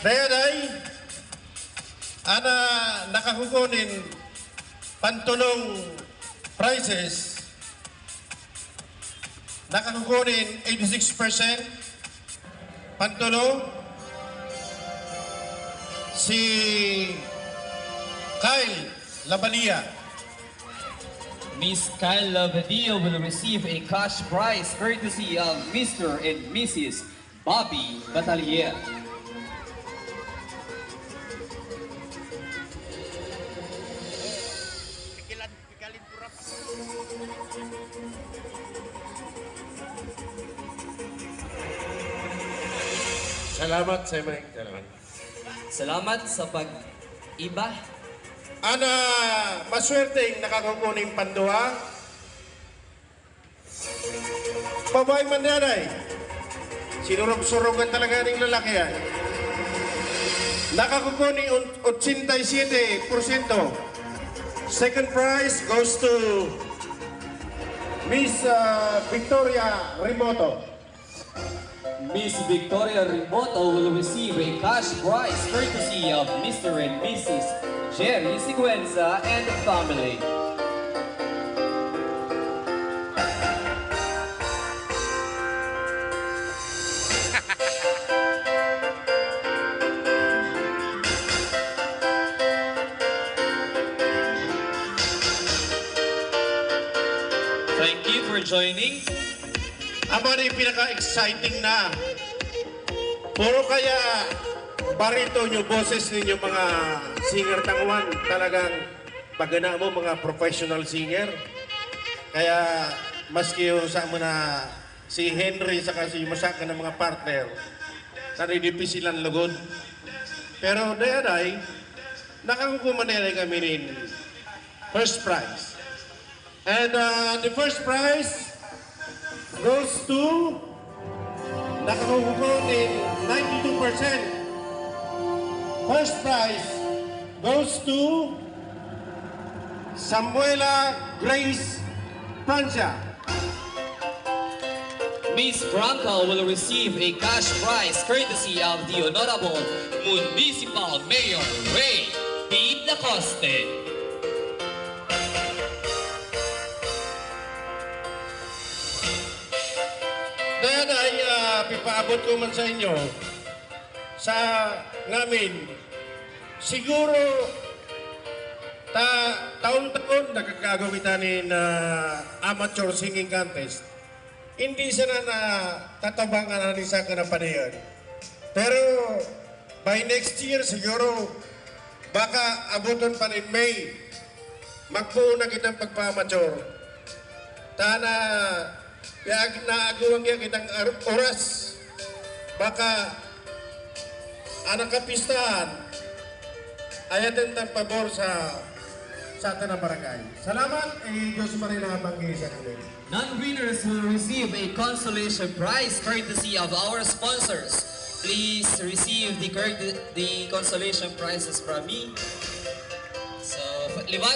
Dayan ay ana nakakukunin pantulong prices, nakakukunin 86% pantulong si Kyle Labalia. Miss Kyle Labadia will receive a cash prize courtesy of Mr. and Mrs. Bobby Batalier. Salamat sa mga kailangan. Salamat sa pag-iba. Ana, maswerteng nakakukuning panduha. Babae man yan ay. Sinurog-surogan talaga ng lalaki yan. Nakakukuning 87%. Second prize goes to Miss Victoria Remoto. Miss Victoria Remoto will receive a cash prize courtesy of Mr. and Mrs. Jerry Siguenza and family. Thank you for joining. Aba na yung pinaka-exciting na. Puro kaya barito nyo, boses ninyo mga singer tangwan. Talagang pagana mo mga professional singer. Kaya maski yung sa mo na si Henry saka si Masaka ng mga partner, naridipi silang lugod. Pero dayan ay, nakakukumanera kami rin first prize. And the first prize goes to nakakukunin 92%. First prize goes to Samuela Grace Francia. Miss Branca will receive a cash prize courtesy of the Honorable Municipal Mayor Ray P. Lacoste. Dayan ay pipaabot ko man sa inyo sa ngamin. Siguro taon-taon nakakagawitan na amateur singing contest. Hindi sana na tatabangan na sa kanapanayan. Pero by next year siguro baka abuton pa rin May. Magpuo na kitang pagpa-amateur. Tana naaguwang yan kitang oras. Baka anak kapistahan ayatin ng pabor sa atin na barangay. Salamat, Diyos pa rin nakabanggi sa kami. Non-winners will receive a consolation prize courtesy of our sponsors. Please receive the consolation prizes from me. So, liwat